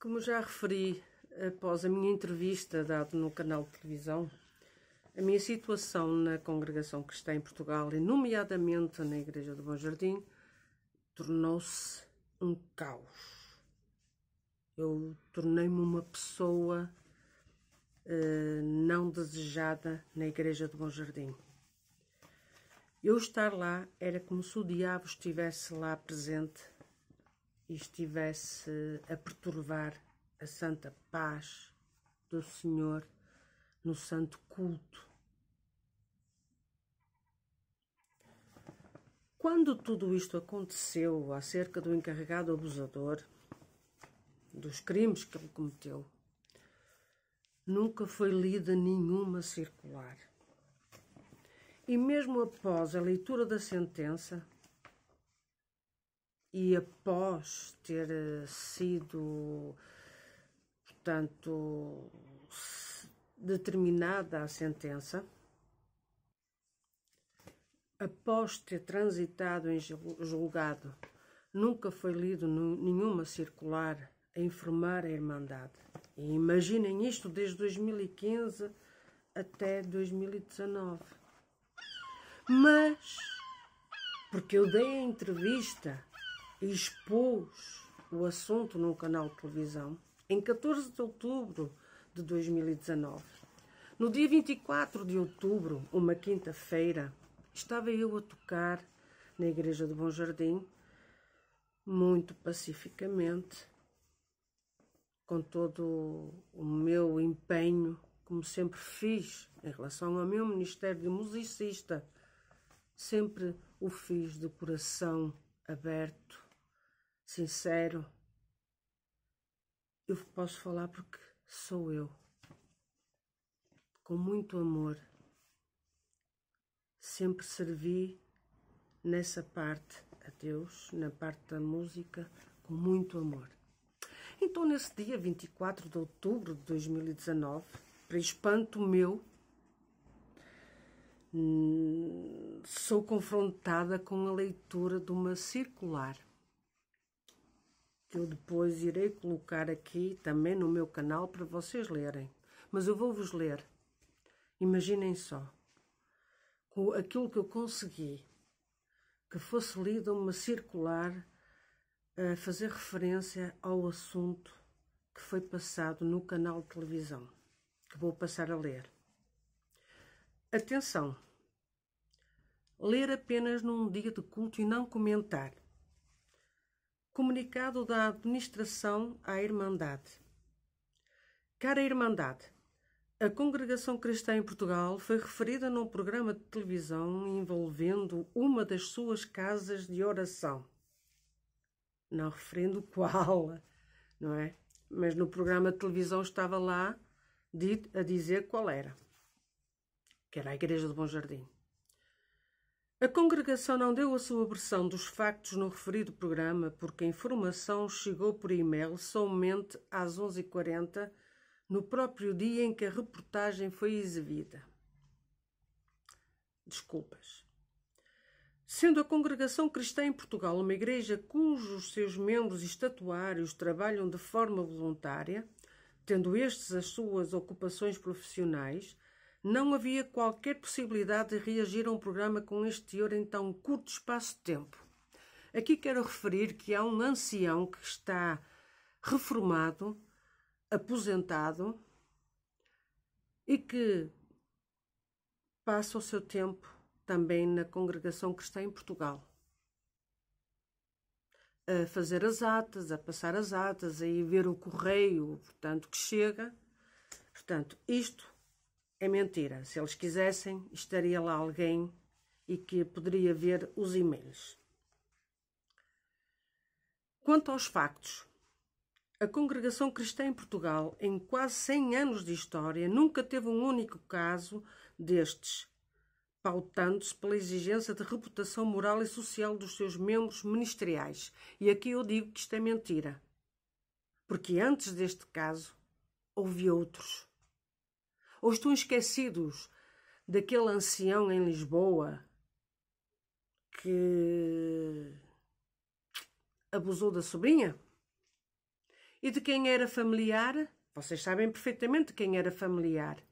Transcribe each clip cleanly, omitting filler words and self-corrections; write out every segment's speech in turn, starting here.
Como já referi após a minha entrevista dada no canal de televisão, a minha situação na congregação cristã em Portugal, e nomeadamente na Igreja do Bom Jardim, tornou-se um caos. Eu tornei-me uma pessoa não desejada na Igreja do Bom Jardim. Eu estar lá era como se o diabo estivesse lá presente e estivesse a perturbar a santa paz do Senhor no santo culto. Quando tudo isto aconteceu acerca do encarregado abusador, dos crimes que ele cometeu, nunca foi lida nenhuma circular. E mesmo após a leitura da sentença e após ter sido, portanto, determinada a sentença, após ter transitado em julgado, nunca foi lido nenhuma circular a informar a Irmandade. E imaginem isto desde 2015 até 2019. Mas, porque eu dei a entrevista e expus o assunto num canal de televisão, em 14 de outubro de 2019. No dia 24 de outubro, uma quinta-feira, estava eu a tocar na Igreja do Bom Jardim, muito pacificamente, com todo o meu empenho, como sempre fiz em relação ao meu ministério de musicista. Sempre o fiz de coração aberto, sincero. Eu posso falar porque sou eu, com muito amor. Sempre servi nessa parte a Deus, na parte da música, com muito amor. Então, nesse dia 24 de outubro de 2019, para espanto meu, sou confrontada com a leitura de uma circular, que eu depois irei colocar aqui também no meu canal para vocês lerem. Mas eu vou-vos ler. Imaginem só, com aquilo que eu consegui, que fosse lida uma circular a fazer referência ao assunto que foi passado no canal de televisão, que vou passar a ler. Atenção! Ler apenas num dia de culto e não comentar. Comunicado da administração à Irmandade. Cara Irmandade, a Congregação Cristã em Portugal foi referida num programa de televisão envolvendo uma das suas casas de oração. Não referindo qual, não é? Mas no programa de televisão estava lá a dizer qual era. Que era a Igreja do Bom Jardim. A congregação não deu a sua versão dos factos no referido programa porque a informação chegou por e-mail somente às 11h40, no próprio dia em que a reportagem foi exibida. Desculpas. Sendo a Congregação Cristã em Portugal uma igreja cujos seus membros e estatuários trabalham de forma voluntária, tendo estes as suas ocupações profissionais, não havia qualquer possibilidade de reagir a um programa com este teor em tão curto espaço de tempo. Aqui quero referir que há um ancião que está reformado, aposentado, e que passa o seu tempo também na Congregação Cristã em Portugal, a fazer as atas, a passar as atas, a ir ver o correio, portanto, que chega. Portanto, isto é mentira. Se eles quisessem, estaria lá alguém e que poderia ver os e-mails. Quanto aos factos, a Congregação Cristã em Portugal, em quase 100 anos de história, nunca teve um único caso destes, pautando-se pela exigência de reputação moral e social dos seus membros ministeriais. E aqui eu digo que isto é mentira, porque antes deste caso houve outros. Ou estão esquecidos daquele ancião em Lisboa que abusou da sobrinha? E de quem era familiar? Vocês sabem perfeitamente de quem era familiar.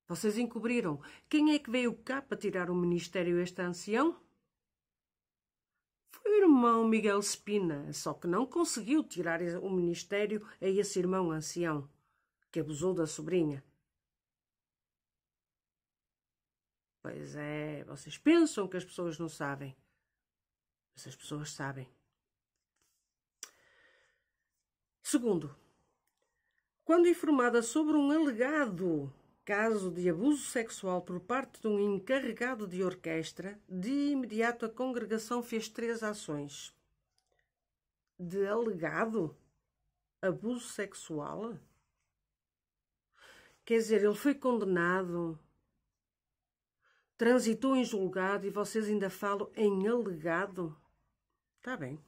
Vocês encobriram. Quem é que veio cá para tirar o ministério a este ancião? Foi o irmão Miguel Spina, só que não conseguiu tirar o ministério a esse irmão ancião, que abusou da sobrinha. Pois é, vocês pensam que as pessoas não sabem, mas as pessoas sabem. Segundo, quando informada sobre um alegado caso de abuso sexual por parte de um encarregado de orquestra, de imediato a congregação fez 3 ações. De alegado abuso sexual? Quer dizer, ele foi condenado, transitou em julgado e vocês ainda falam em alegado? Está bem.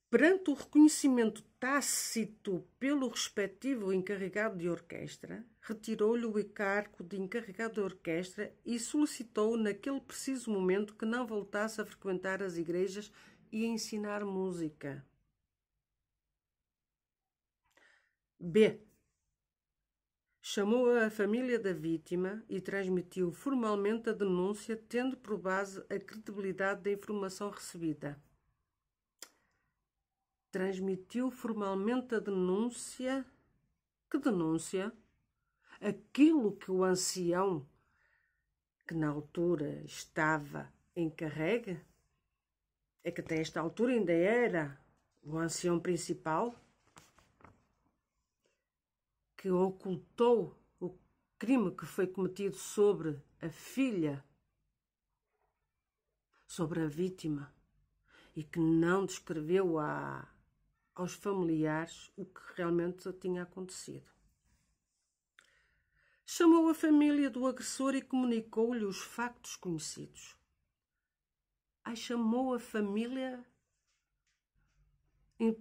Perante o reconhecimento tácito pelo respectivo encarregado de orquestra, retirou-lhe o encargo de encarregado de orquestra e solicitou naquele preciso momento que não voltasse a frequentar as igrejas e a ensinar música. B. Chamou a família da vítima e transmitiu formalmente a denúncia, tendo por base a credibilidade da informação recebida. Transmitiu formalmente a denúncia. Que denúncia? Aquilo que o ancião, que na altura estava encarregue, é que até esta altura ainda era o ancião principal, que ocultou o crime que foi cometido sobre a filha, sobre a vítima, e que não descreveu aos familiares o que realmente tinha acontecido. Chamou a família do agressor e comunicou-lhe os factos conhecidos. Chamou a família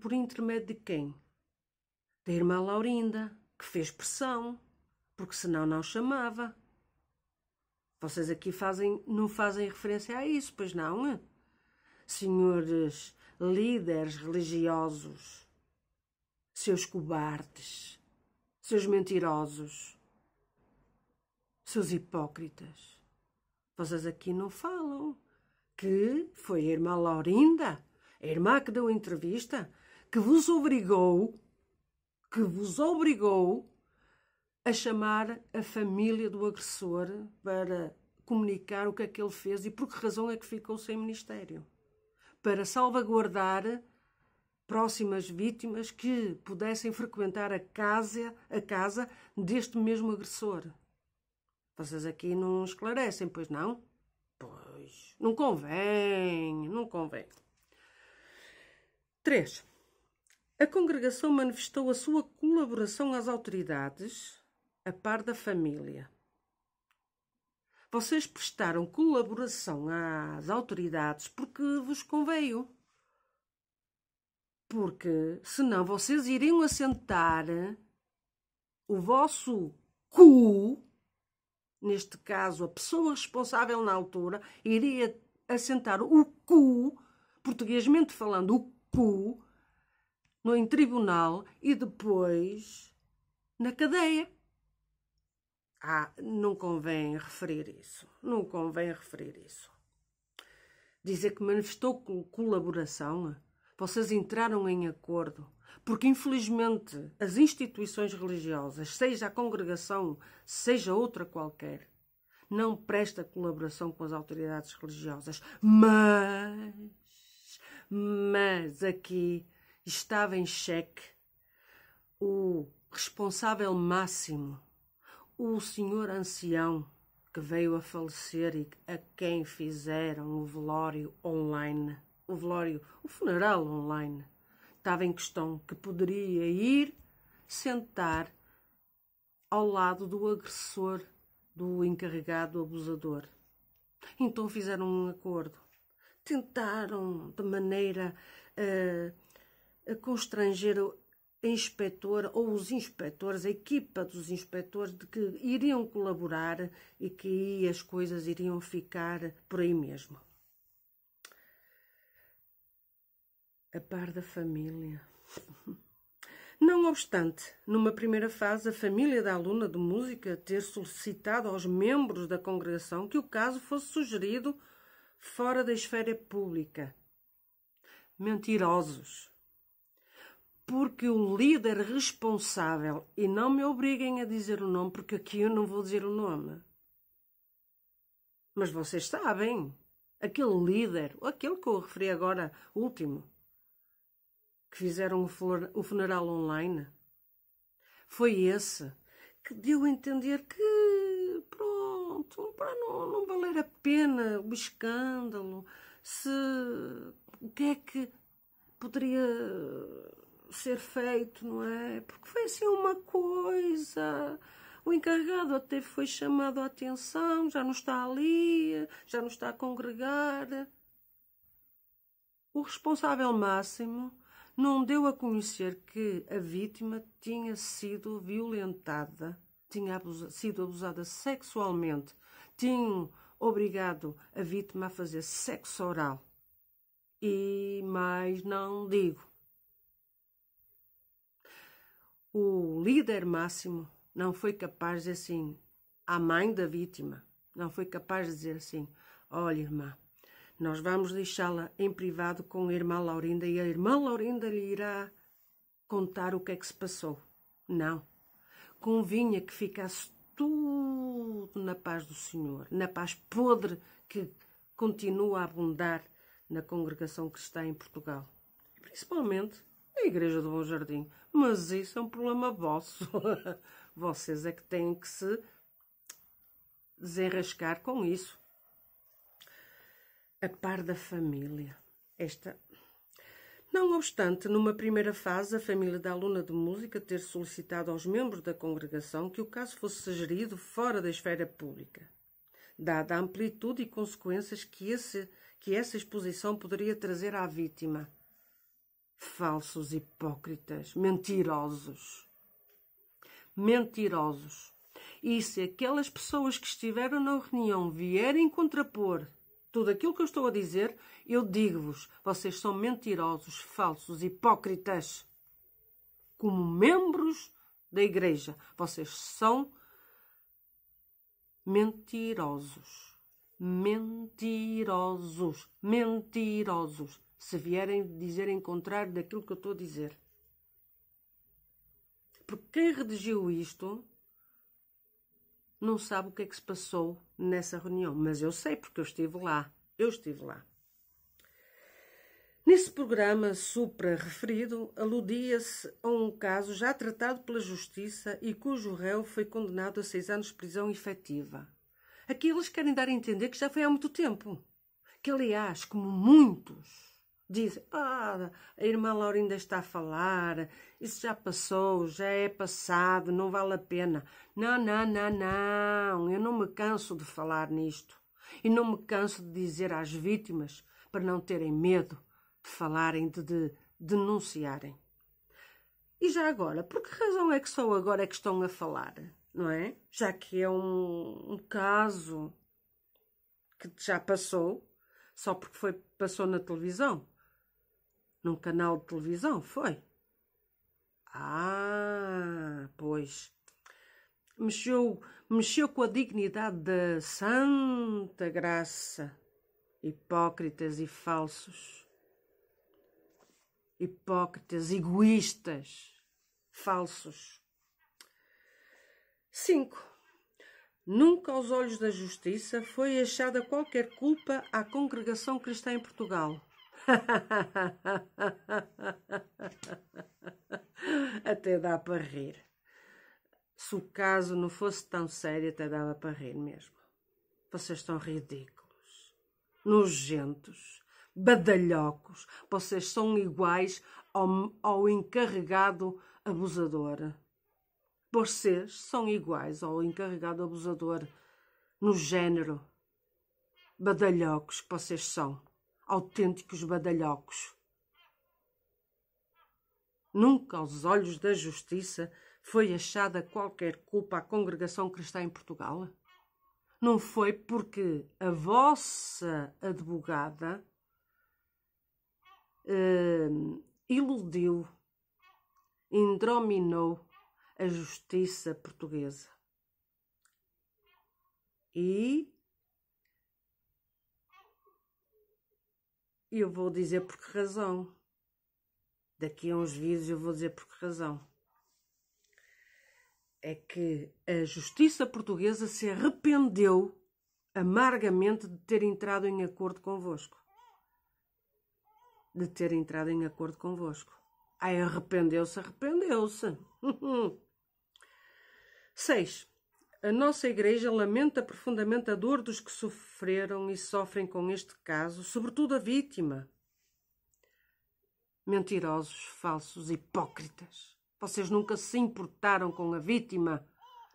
por intermédio de quem? Da irmã Laurinda, que fez pressão, porque senão não chamava. Vocês aqui não fazem referência a isso, pois não? Senhores líderes religiosos, seus cobardes, seus mentirosos, seus hipócritas. Vocês aqui não falam que foi a irmã Laurinda, a irmã que deu a entrevista, que vos obrigou a chamar a família do agressor para comunicar o que é que ele fez e por que razão é que ficou sem ministério. Para salvaguardar próximas vítimas que pudessem frequentar a casa deste mesmo agressor. Vocês aqui não esclarecem, pois não? Pois, não convém. 3. A congregação manifestou a sua colaboração às autoridades, a par da família. Vocês prestaram colaboração às autoridades porque vos conveio. Porque, senão, vocês iriam assentar o vosso cu, neste caso, a pessoa responsável na altura, iria assentar o cu, portuguesmente falando, o cu, em tribunal e depois na cadeia. Não convém referir isso. Dizer que manifestou colaboração, vocês entraram em acordo, porque infelizmente as instituições religiosas, seja a congregação, seja outra qualquer, não presta colaboração com as autoridades religiosas. Mas aqui estava em xeque o responsável máximo, o senhor ancião que veio a falecer e a quem fizeram o velório online, o funeral online. Estava em questão que poderia ir sentar ao lado do agressor, do encarregado, do abusador. Então fizeram um acordo. Tentaram de maneira a constranger a inspetora ou os inspetores, a equipa dos inspetores, de que iriam colaborar e que as coisas iriam ficar por aí mesmo. a par da família. Não obstante, numa primeira fase, a família da aluna de música ter solicitado aos membros da congregação que o caso fosse sugerido fora da esfera pública. Mentirosos. Porque o líder responsável, e não me obriguem a dizer o nome, porque aqui eu não vou dizer o nome. Mas vocês sabem, aquele líder, aquele que eu referi agora, o último, que fizeram o funeral online, foi esse que deu a entender que, pronto, para não valer a pena o escândalo, o que é que poderia ser feito, não é? Porque foi assim uma coisa. O encarregado até foi chamado a atenção, já não está ali, já não está a congregar. O responsável máximo não deu a conhecer que a vítima tinha sido violentada, tinha sido abusada sexualmente, tinham obrigado a vítima a fazer sexo oral. E mais não digo. O líder máximo não foi capaz de dizer assim, à mãe da vítima, não foi capaz de dizer assim, olha, irmã, nós vamos deixá-la em privado com a irmã Laurinda e a irmã Laurinda lhe irá contar o que é que se passou. Não. Convinha que ficasse tudo na paz do Senhor, na paz podre que continua a abundar na congregação cristã em Portugal. Principalmente na Igreja do Bom Jardim. Mas isso é um problema vosso. Vocês é que têm que se desenrascar com isso. A par da família. Não obstante, numa primeira fase, a família da aluna de música ter solicitado aos membros da congregação que o caso fosse gerido fora da esfera pública, dada a amplitude e consequências que essa exposição poderia trazer à vítima. Falsos, hipócritas, mentirosos. Mentirosos. E se aquelas pessoas que estiveram na reunião vierem contrapor tudo aquilo que eu estou a dizer, eu digo-vos, vocês são mentirosos, falsos, hipócritas. Como membros da igreja, vocês são mentirosos. Mentirosos. Mentirosos. Se vierem dizer em contrário daquilo que eu estou a dizer. Porque quem redigiu isto não sabe o que é que se passou nessa reunião. Mas eu sei, porque eu estive lá. Eu estive lá. Nesse programa supra-referido, aludia-se a um caso já tratado pela Justiça e cujo réu foi condenado a 6 anos de prisão efetiva. Aqui eles querem dar a entender que já foi há muito tempo. Que, aliás, como muitos dizem, a irmã Laurinda está a falar, isso já passou, já é passado, não vale a pena. Não, eu não me canso de falar nisto. E não me canso de dizer às vítimas para não terem medo de falarem, de denunciarem. E já agora, por que razão é que só agora é que estão a falar, não é? Já que é um caso que já passou, só porque passou na televisão. Num canal de televisão, foi? Pois. Mexeu com a dignidade da santa graça. Hipócritas e falsos. Hipócritas, egoístas, falsos. 5. Nunca aos olhos da justiça foi achada qualquer culpa à congregação cristã em Portugal. Até dá para rir. Se o caso não fosse tão sério, até dava para rir mesmo. Vocês estão ridículos, nojentos, badalhocos. Vocês são iguais ao encarregado abusador. Vocês são iguais ao encarregado abusador no género. Badalhocos que vocês são. Autênticos badalhocos. Nunca aos olhos da justiça foi achada qualquer culpa à congregação cristã em Portugal? Não foi porque a vossa advogada iludiu, indrominou a justiça portuguesa. E eu vou dizer por que razão. Daqui a uns vídeos eu vou dizer por que razão. É que a justiça portuguesa se arrependeu amargamente de ter entrado em acordo convosco. Ai, arrependeu-se. 6. A nossa Igreja lamenta profundamente a dor dos que sofreram e sofrem com este caso, sobretudo a vítima. Mentirosos, falsos, hipócritas. Vocês nunca se importaram com a vítima,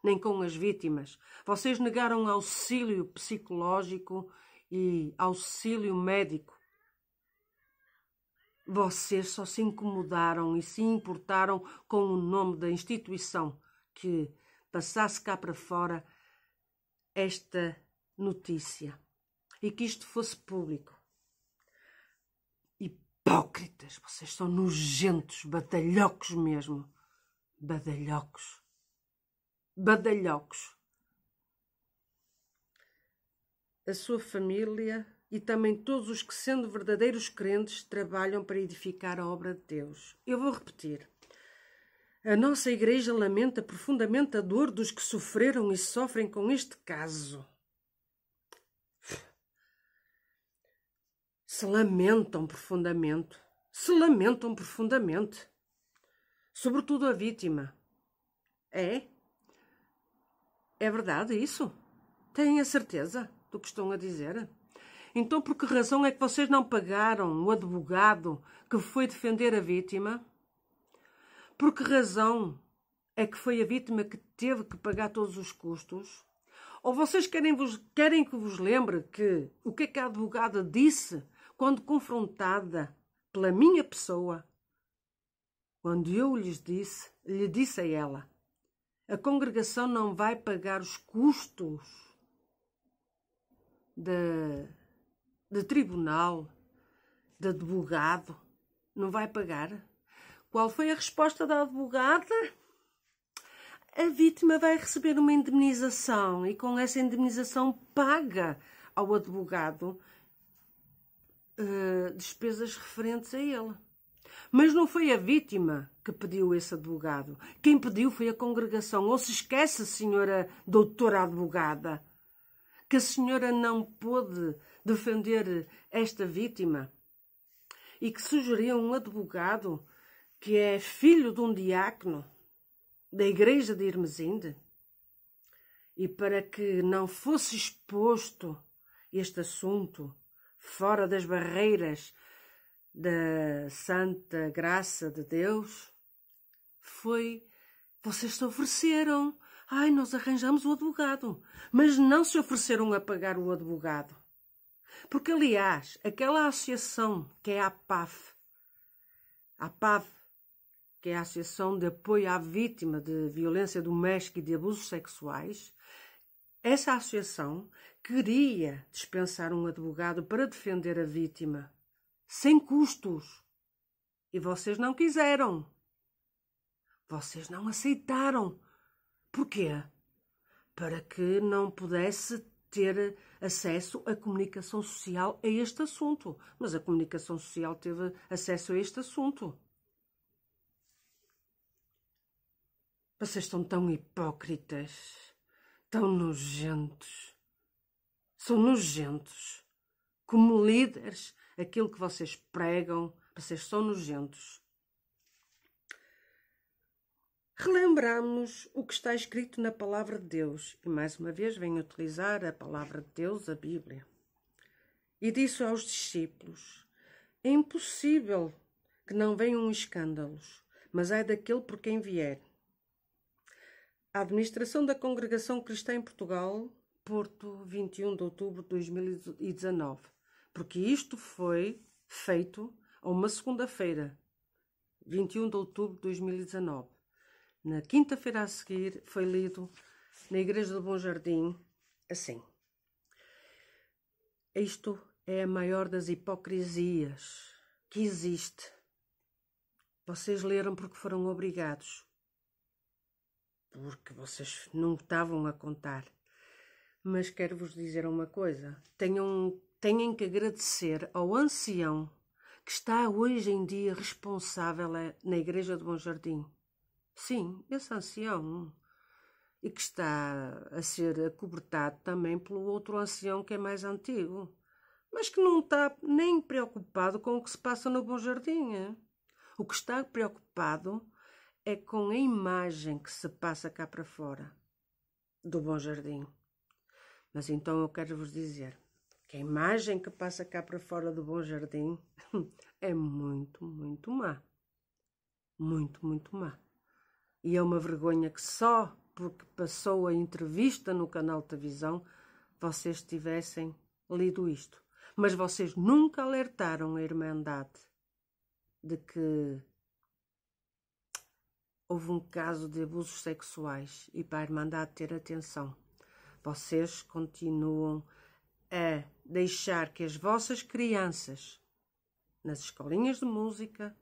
nem com as vítimas. Vocês negaram auxílio psicológico e auxílio médico. Vocês só se incomodaram e se importaram com o nome da instituição que passasse cá para fora esta notícia e que isto fosse público. Hipócritas, vocês são nojentos, badalhocos mesmo. Badalhocos. A sua família e também todos os que, sendo verdadeiros crentes, trabalham para edificar a obra de Deus. Eu vou repetir. A nossa Igreja lamenta profundamente a dor dos que sofreram e sofrem com este caso. Se lamentam profundamente. Sobretudo a vítima. É verdade isso? Têm a certeza do que estão a dizer? Então por que razão é que vocês não pagaram o advogado que foi defender a vítima? Por que razão é que foi a vítima que teve que pagar todos os custos? Ou vocês querem que vos lembre que o que a advogada disse quando confrontada pela minha pessoa? Quando eu lhe disse a ela, a congregação não vai pagar os custos de tribunal, de advogado, não vai pagar. Qual foi a resposta da advogada? A vítima vai receber uma indemnização e com essa indemnização paga ao advogado despesas referentes a ele. Mas não foi a vítima que pediu esse advogado. Quem pediu foi a congregação. Ou se esquece, senhora doutora advogada, que a senhora não pôde defender esta vítima e que sugeriu um advogado que é filho de um diácono da igreja de Hermesinde, e para que não fosse exposto este assunto fora das barreiras da santa graça de Deus, vocês se ofereceram. Ai, nós arranjamos o advogado, mas não se ofereceram a pagar o advogado. Porque, aliás, aquela associação que é a APAV, que é a Associação de Apoio à Vítima de Violência Doméstica e de Abusos Sexuais, essa associação queria dispensar um advogado para defender a vítima, sem custos. E vocês não quiseram. Vocês não aceitaram. Porquê? Para que não pudesse ter acesso à comunicação social a este assunto. Mas a comunicação social teve acesso a este assunto. Vocês estão tão hipócritas, tão nojentos. São nojentos. Como líderes, aquilo que vocês pregam, vocês são nojentos. Relembramos o que está escrito na Palavra de Deus. E mais uma vez venho utilizar a Palavra de Deus, a Bíblia. E disse aos discípulos: é impossível que não venham escândalos, mas ai daquele por quem vier. A Administração da Congregação Cristã em Portugal, Porto, 21 de outubro de 2019. Porque isto foi feito a uma segunda-feira, 21 de outubro de 2019. Na quinta-feira a seguir foi lido na Igreja do Bom Jardim assim: isto é a maior das hipocrisias que existe. Vocês leram porque foram obrigados. Porque vocês não estavam a contar. Mas quero-vos dizer uma coisa. Têm que agradecer ao ancião que está hoje em dia responsável na Igreja de Bom Jardim. Sim, esse ancião. E que está a ser acobertado também pelo outro ancião que é mais antigo. Mas que não está nem preocupado com o que se passa no Bom Jardim. O que está preocupado é com a imagem que se passa cá para fora do Bom Jardim. Mas então eu quero vos dizer que a imagem que passa cá para fora do Bom Jardim é muito, muito má. Muito, muito má. E é uma vergonha que só porque passou a entrevista no canal de televisão vocês tivessem lido isto. Mas vocês nunca alertaram a Irmandade de que houve um caso de abusos sexuais e para a Irmandade ter atenção. Vocês continuam a deixar que as vossas crianças, nas escolinhas de música,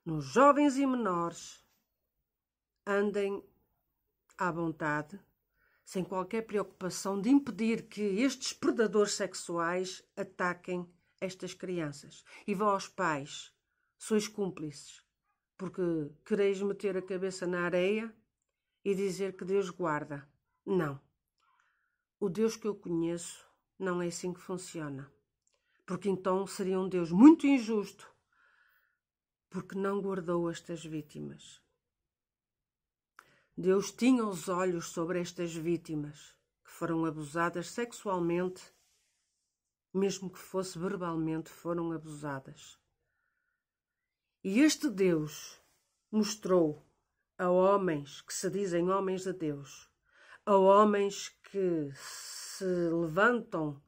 nos jovens e menores, andem à vontade, sem qualquer preocupação de impedir que estes predadores sexuais ataquem estas crianças. E vós, pais, sois cúmplices, porque quereis meter a cabeça na areia e dizer que Deus guarda. Não. O Deus que eu conheço não é assim que funciona. Porque então seria um Deus muito injusto, porque não guardou estas vítimas. Deus tinha os olhos sobre estas vítimas que foram abusadas sexualmente, mesmo que fosse verbalmente, foram abusadas. E este Deus mostrou a homens que se dizem homens de Deus, a homens que se levantam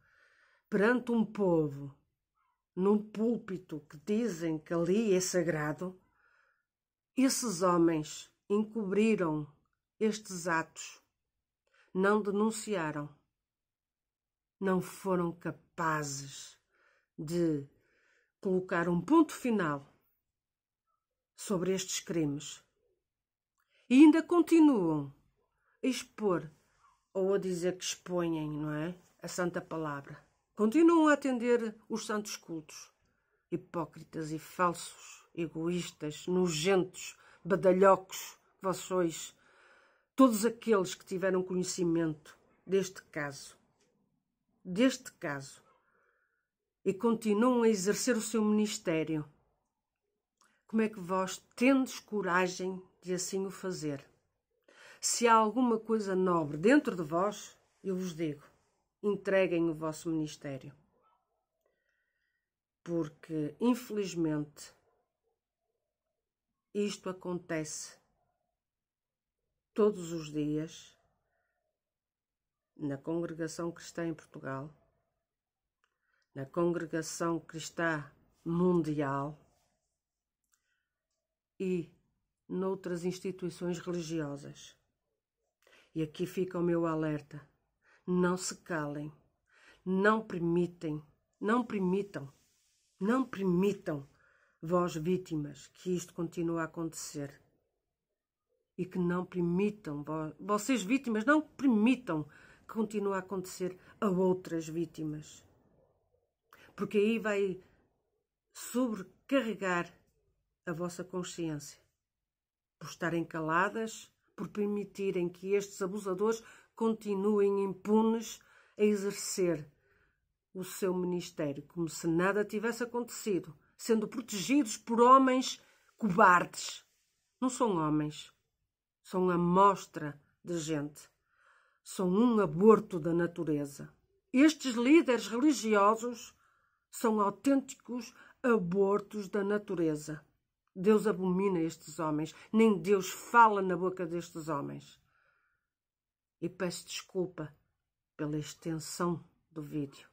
perante um povo, num púlpito que dizem que ali é sagrado, esses homens encobriram estes atos, não denunciaram, não foram capazes de colocar um ponto final sobre estes crimes e ainda continuam a expor ou a dizer que expõem, não é? A Santa Palavra. Continuam a atender os santos cultos. Hipócritas e falsos, egoístas, nojentos, badalhocos, vós sois, todos aqueles que tiveram conhecimento deste caso, e continuam a exercer o seu ministério. Como é que vós tendes coragem de assim o fazer? Se há alguma coisa nobre dentro de vós, eu vos digo, entreguem o vosso ministério. Porque, infelizmente, isto acontece todos os dias na Congregação Cristã em Portugal, na Congregação Cristã Mundial e noutras instituições religiosas. E aqui fica o meu alerta. Não se calem, não permitam, vós vítimas, que isto continue a acontecer. E que não permitam, vocês vítimas, não permitam que continue a acontecer a outras vítimas. Porque aí vai sobrecarregar a vossa consciência. Por estarem caladas, por permitirem que estes abusadores continuem impunes a exercer o seu ministério, como se nada tivesse acontecido, sendo protegidos por homens cobardes. Não são homens, são amostra de gente, são um aborto da natureza. Estes líderes religiosos são autênticos abortos da natureza. Deus abomina estes homens, nem Deus fala na boca destes homens. E peço desculpa pela extensão do vídeo.